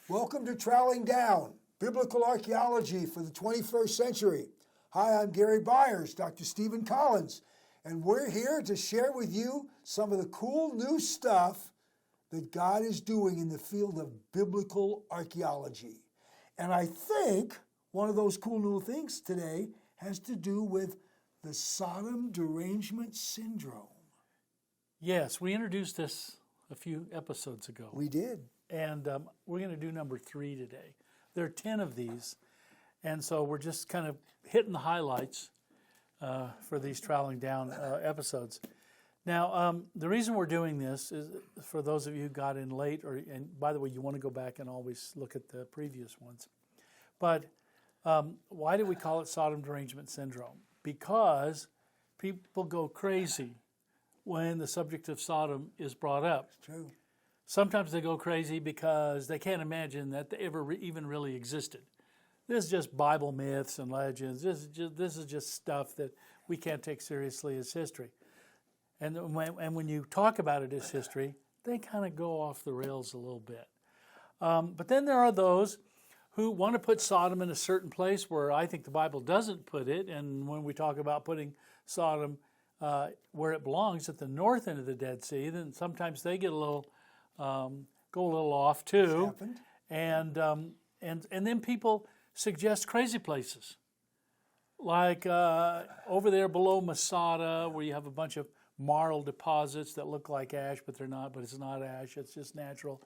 Welcome to Troweling Down, Biblical Archaeology for the 21st Century. Hi, I'm Gary Byers, Dr. Stephen Collins, and we're here to share with you some of the cool new stuff that God is doing in the field of biblical archaeology. And I think one of those cool new things today has to do with the Sodom Derangement Syndrome. Yes, we introduced this a few episodes ago. We did. And we're going to do number 3 today. There are 10 of these, and so we're just kind of hitting the highlights for these Troweling Down episodes. Now, the reason we're doing this is for those of you who got in late, and by the way, you want to go back and always look at the previous ones. But why do we call it Sodom Derangement Syndrome? Because people go crazy when the subject of Sodom is brought up. It's true. Sometimes they go crazy because they can't imagine that they ever even really existed. This is just Bible myths and legends. This is just stuff that we can't take seriously as history. And when you talk about it as history, they kind of go off the rails a little bit. But then there are those who want to put Sodom in a certain place where I think the Bible doesn't put it. And when we talk about putting Sodom where it belongs at the north end of the Dead Sea, then sometimes they get a little go a little off too, and then people suggest crazy places, like over there below Masada, where you have a bunch of marl deposits that look like ash, but they're not. But it's not ash; it's just natural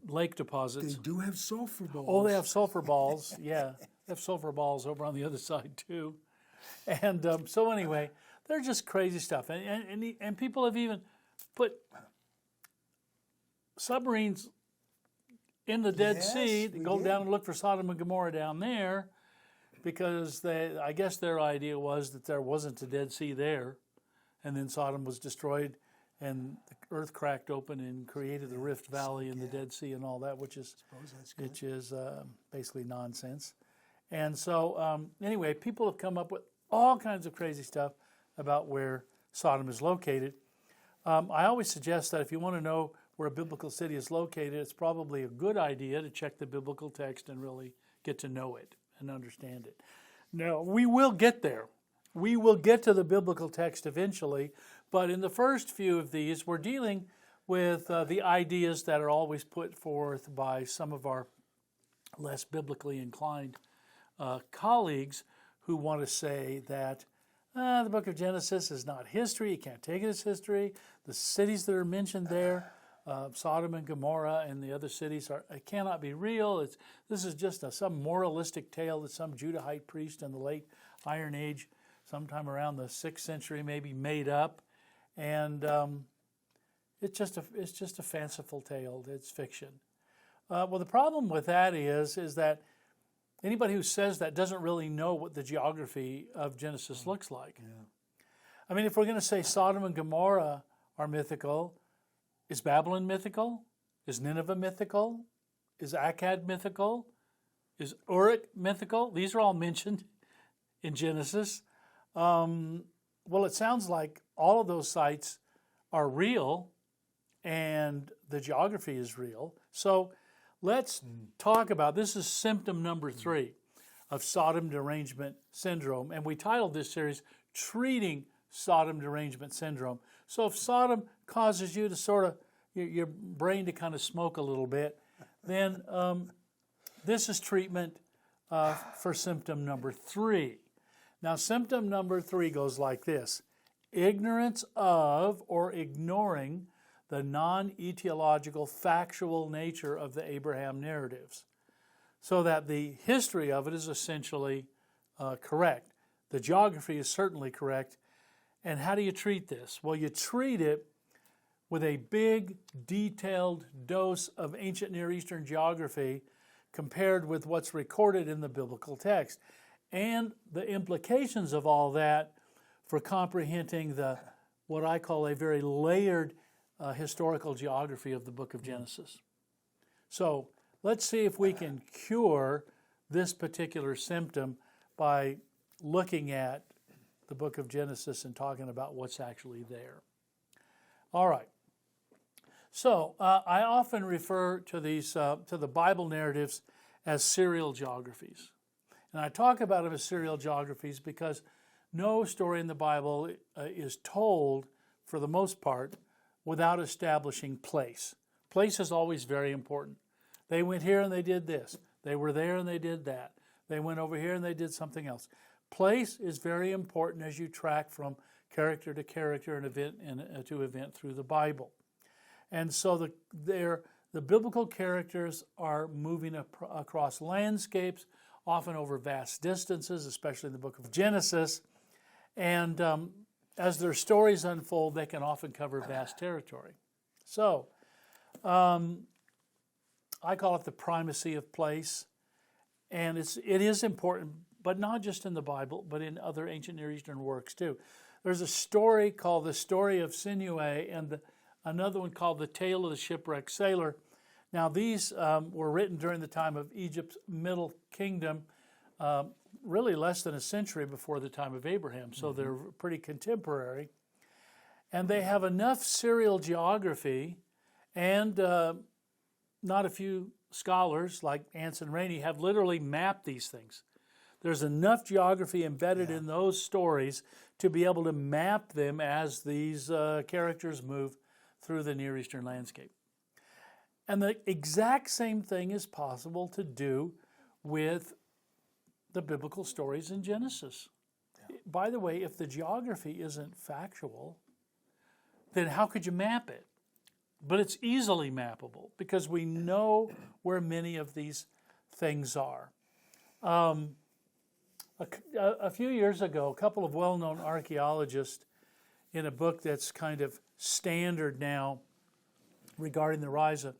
lake deposits. They do have sulfur balls. Oh, they have sulfur balls. Yeah, they have sulfur balls over on the other side too. And so anyway, they're just crazy stuff, and people have even put submarines in the Dead Sea to go down and look for Sodom and Gomorrah down there, because I guess their idea was that there wasn't a Dead Sea there, and then Sodom was destroyed and the earth cracked open and created the Rift Valley in the Dead Sea and all that, which is basically nonsense. And so anyway, people have come up with all kinds of crazy stuff about where Sodom is located. I always suggest that if you want to know where a biblical city is located, it's probably a good idea to check the biblical text and really get to know it and understand it. Now, we will get there. We will get to the biblical text eventually, but in the first few of these, we're dealing with the ideas that are always put forth by some of our less biblically inclined colleagues who want to say that the book of Genesis is not history. You can't take it as history. The cities that are mentioned there, Sodom and Gomorrah and the other cities, it cannot be real. This is just some moralistic tale that some Judahite priest in the late Iron Age, sometime around the 6th century, maybe made up. And it's just a fanciful tale. It's fiction. Well, the problem with that is that anybody who says that doesn't really know what the geography of Genesis looks like. Yeah. I mean, if we're going to say Sodom and Gomorrah are mythical, is Babylon mythical? Is Nineveh mythical? Is Akkad mythical? Is Uruk mythical? These are all mentioned in Genesis. Well, it sounds like all of those sites are real and the geography is real. So let's talk about, this is symptom number 3 of Sodom Derangement Syndrome, and we titled this series, Treating Sodom Derangement Syndrome. So if Sodom causes you to sort of, your brain to kind of smoke a little bit, then this is treatment for symptom number 3. Now, symptom number 3 goes like this: ignorance of or ignoring the non-etiological factual nature of the Abraham narratives, so that the history of it is essentially correct. The geography is certainly correct. And how do you treat this? Well, you treat it with a big, detailed dose of ancient Near Eastern geography compared with what's recorded in the biblical text, and the implications of all that for comprehending what I call a very layered historical geography of the book of Genesis. So let's see if we can cure this particular symptom by looking at the book of Genesis and talking about what's actually there. All right. So I often refer to these to the Bible narratives as serial geographies, and I talk about them as serial geographies because no story in the Bible is told, for the most part, without establishing place. Place is always very important. They went here and they did this. They were there and they did that. They went over here and they did something else. Place is very important as you track from character to character and event to event through the Bible. And so the biblical characters are moving across landscapes, often over vast distances, especially in the book of Genesis. And as their stories unfold, they can often cover vast territory. So I call it the primacy of place. And it is important, but not just in the Bible, but in other ancient Near Eastern works too. There's a story called the Story of Sinewe and another one called The Tale of the Shipwrecked Sailor. Now these were written during the time of Egypt's Middle Kingdom, really less than a century before the time of Abraham, so they're pretty contemporary. And they have enough serial geography, and not a few scholars like Anson Rainey have literally mapped these things. There's enough geography embedded in those stories to be able to map them as these characters move through the Near Eastern landscape. And the exact same thing is possible to do with the biblical stories in Genesis. Yeah. By the way, if the geography isn't factual, then how could you map it? But it's easily mappable because we know where many of these things are. A few years ago, a couple of well-known archaeologists in a book that's kind of standard now regarding the rise of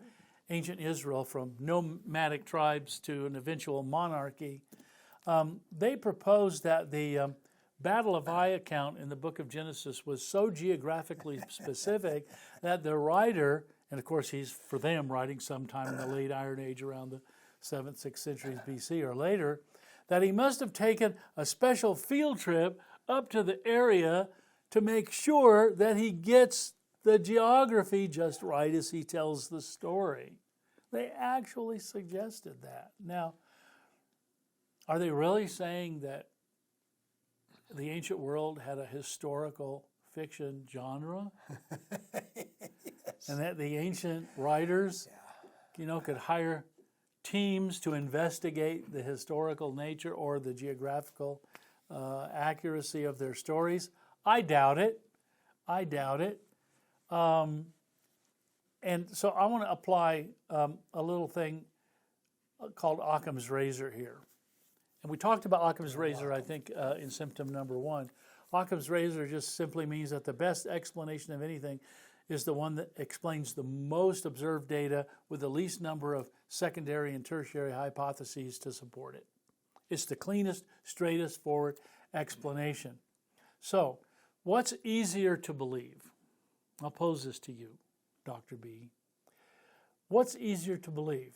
ancient Israel from nomadic tribes to an eventual monarchy, they proposed that the Battle of Ai account in the book of Genesis was so geographically specific that the writer, and of course he's, for them, writing sometime in the late Iron Age around the 7th, 6th centuries BC or later, that he must have taken a special field trip up to the area to make sure that he gets the geography just right as he tells the story. They actually suggested that. Now, are they really saying that the ancient world had a historical fiction genre? Yes. And that the ancient writers, could hire teams to investigate the historical nature or the geographical accuracy of their stories? I doubt it. And so I want to apply a little thing called Occam's razor here. And we talked about Occam's razor, I think, in symptom number 1. Occam's razor just simply means that the best explanation of anything is the one that explains the most observed data with the least number of secondary and tertiary hypotheses to support it. It's the cleanest, straightest forward explanation. So, what's easier to believe? I'll pose this to you, Dr. B. What's easier to believe?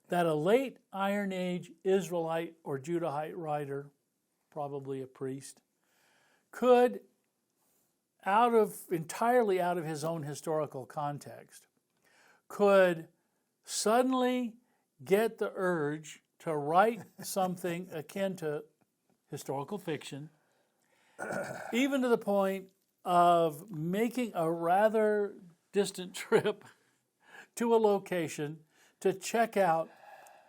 That a late Iron Age Israelite or Judahite writer, probably a priest, could, entirely out of his own historical context, could suddenly get the urge to write something akin to historical fiction, even to the point of making a rather distant trip to a location to check out,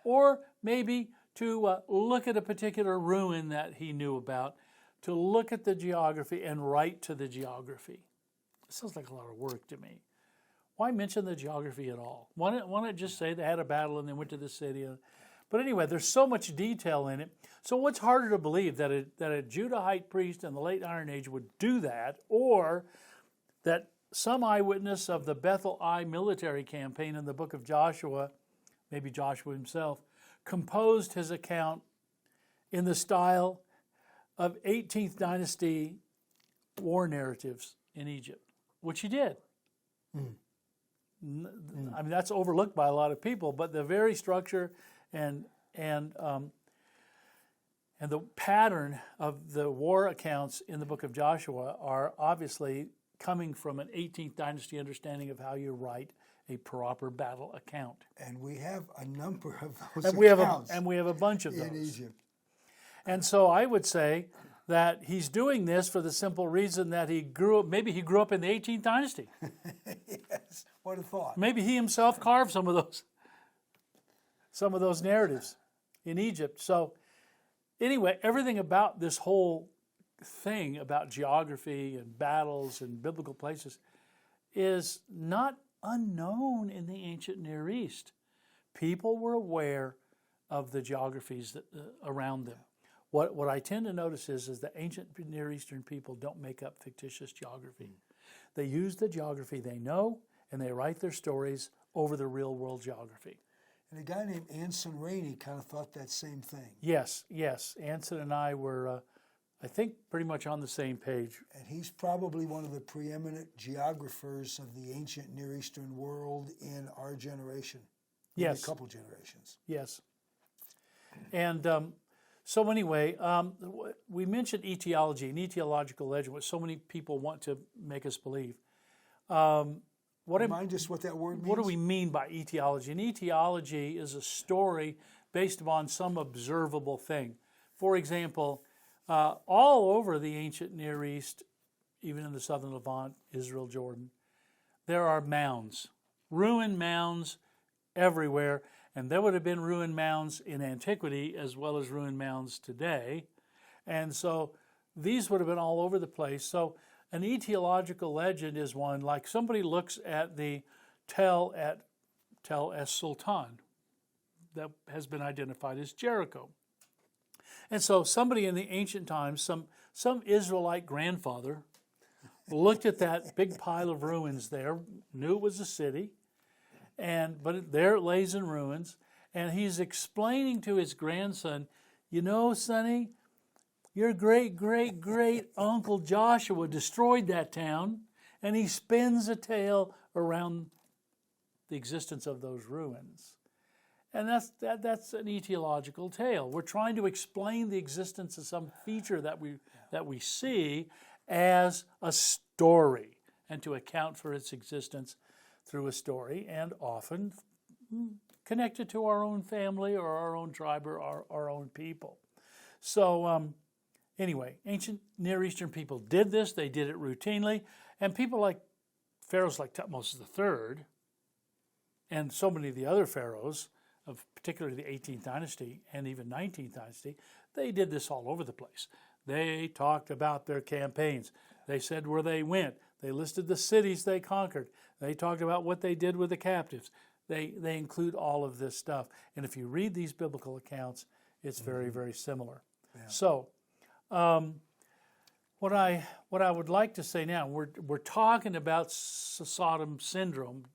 or maybe to look at a particular ruin that he knew about, to look at the geography and write to the geography. It sounds like a lot of work to me. Why mention the geography at all? Why not just say they had a battle and they went to this city? But anyway, there's so much detail in it. So what's harder to believe, that a Judahite priest in the late Iron Age would do that, or that some eyewitness of the Bethel Ai military campaign in the book of Joshua, maybe Joshua himself, composed his account in the style of 18th dynasty war narratives in Egypt, which he did. I mean, that's overlooked by a lot of people, but the very structure and the pattern of the war accounts in the book of Joshua are obviously coming from an 18th dynasty understanding of how you write a proper battle account. And we have a number of those And we have a bunch of those. in Egypt. And so I would say that he's doing this for the simple reason that maybe he grew up in the 18th dynasty. Yes, what a thought. Maybe he himself carved some of those narratives in Egypt. So anyway, everything about this whole thing about geography and battles and biblical places is not unknown in the ancient Near East. People were aware of the geographies around them. What I tend to notice is the ancient Near Eastern people don't make up fictitious geography. They use the geography they know, and they write their stories over the real world geography. And a guy named Anson Rainey kind of thought that same thing. Yes. Anson and I were, I think, pretty much on the same page. And he's probably one of the preeminent geographers of the ancient Near Eastern world in our generation. Maybe Yes. a couple generations. Yes. And so anyway, we mentioned etiology, an etiological legend, which so many people want to make us believe. Remind us what that word means. What do we mean by etiology? An etiology is a story based upon some observable thing. For example, all over the ancient Near East, even in the southern Levant, Israel, Jordan, there are mounds, ruined mounds everywhere. And there would have been ruined mounds in antiquity as well as ruined mounds today. And so these would have been all over the place. So an etiological legend is one like somebody looks at the Tel es Sultan that has been identified as Jericho. And so somebody in the ancient times, some Israelite grandfather, looked at that big pile of ruins there, knew it was a city, but there it lays in ruins, and he's explaining to his grandson, you know, Sonny, your great uncle Joshua destroyed that town, and he spins a tale around the existence of those ruins. And that's an etiological tale. We're trying to explain the existence of some feature that we see as a story, and to account for its existence through a story, and often connected to our own family or our own tribe or our own people. So anyway, ancient Near Eastern people did this. They did it routinely. And people like pharaohs like Thutmose III and so many of the other pharaohs, of particularly the 18th dynasty and even 19th dynasty, they did this all over the place. They talked about their campaigns. They said where they went. They listed the cities they conquered. They talked about what they did with the captives. They include all of this stuff. And if you read these biblical accounts, it's very, very similar. Yeah. So what I would like to say now, we're talking about Sodom syndrome,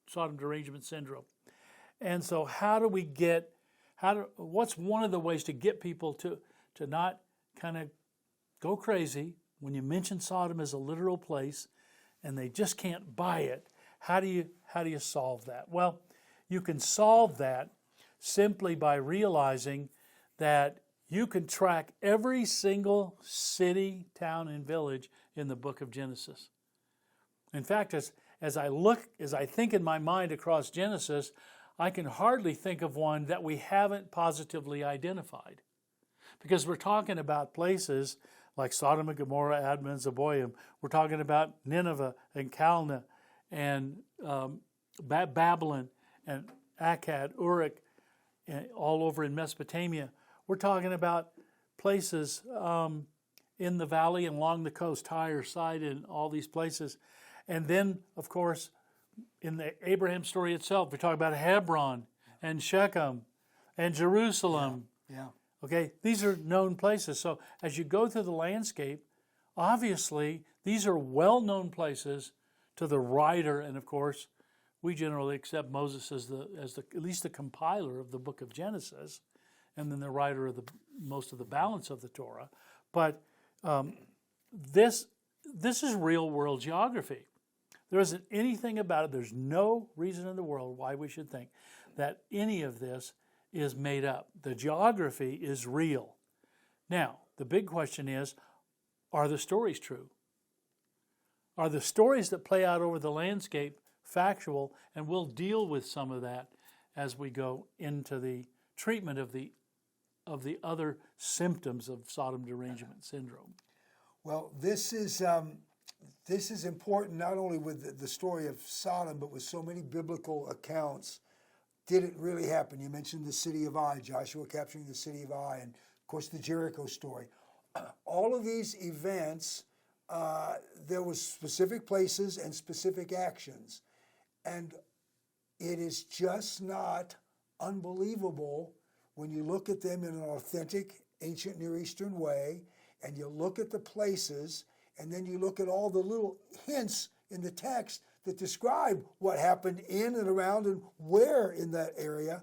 Sodom Derangement Syndrome. And so what's one of the ways to get people to not kind of go crazy when you mention Sodom as a literal place and they just can't buy it? How do you solve that? Well, you can solve that simply by realizing that you can track every single city, town, and village in the book of Genesis. In fact, as I think in my mind across Genesis, I can hardly think of one that we haven't positively identified. Because we're talking about places like Sodom and Gomorrah, Admah and Zeboim. We're talking about Nineveh and Calneh and Babylon and Akkad, Uruk, and all over in Mesopotamia. We're talking about places in the valley and along the coast, Tyre, Sidon, all these places. And then, of course, in the Abraham story itself, we talk about Hebron and Shechem and Jerusalem. Yeah. Okay, these are known places. So as you go through the landscape, obviously these are well-known places to the writer, and of course, we generally accept Moses as at least the compiler of the book of Genesis, and then the writer of most of the balance of the Torah. But this is real-world geography. There isn't anything about it. There's no reason in the world why we should think that any of this is made up. The geography is real. Now, the big question is, are the stories true? Are the stories that play out over the landscape factual, and we'll deal with some of that as we go into the treatment of the other symptoms of Sodom Derangement Syndrome. Well, this is important not only with the story of Sodom, but with so many biblical accounts. Did it really happen? You mentioned the city of Ai, Joshua capturing the city of Ai, and of course the Jericho story. All of these events, there was specific places and specific actions. And it is just not unbelievable when you look at them in an authentic ancient Near Eastern way, and you look at the places, and then you look at all the little hints in the text that describe what happened in and around and where in that area.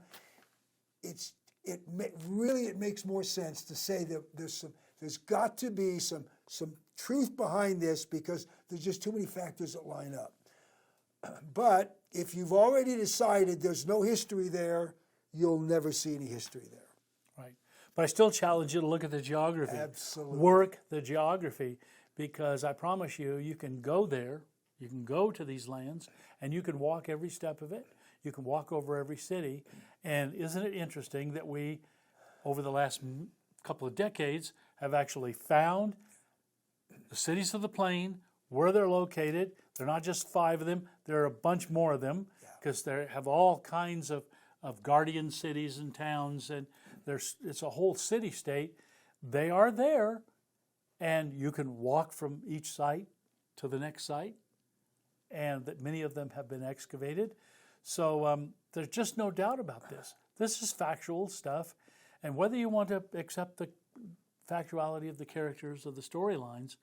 It makes more sense to say that there's got to be some truth behind this, because there's just too many factors that line up. But if you've already decided there's no history there, you'll never see any history there. Right. But I still challenge you to look at the geography. Absolutely. Work the geography, because I promise you, you can go there, you can go to these lands, and you can walk every step of it. You can walk over every city. And isn't it interesting that we, over the last couple of decades, have actually found the cities of the plain, where they're located. They're not just 5 of them, there are a bunch more of them, because they have all kinds of guardian cities and towns, and it's a whole city-state. They are there, and you can walk from each site to the next site, and that many of them have been excavated. So there's just no doubt about this. This is factual stuff, and whether you want to accept the factuality of the characters of the storylines,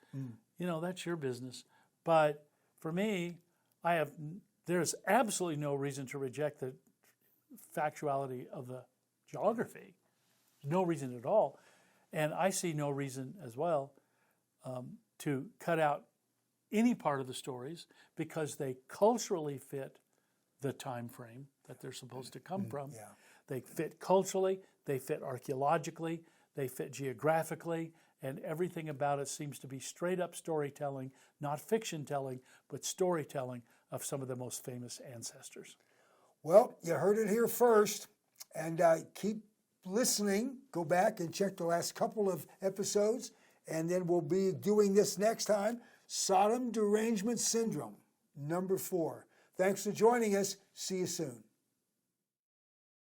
that's your business. But for me, there's absolutely no reason to reject the factuality of the geography. No reason at all. And I see no reason as well to cut out any part of the stories, because they culturally fit the time frame that they're supposed to come from. Yeah. They fit culturally, they fit archaeologically, they fit geographically, and everything about it seems to be straight up storytelling, not fiction telling, but storytelling of some of the most famous ancestors. Well, you heard it here first, and keep listening. Go back and check the last couple of episodes, and then we'll be doing this next time, Sodom Derangement Syndrome, number 4. Thanks for joining us. See you soon.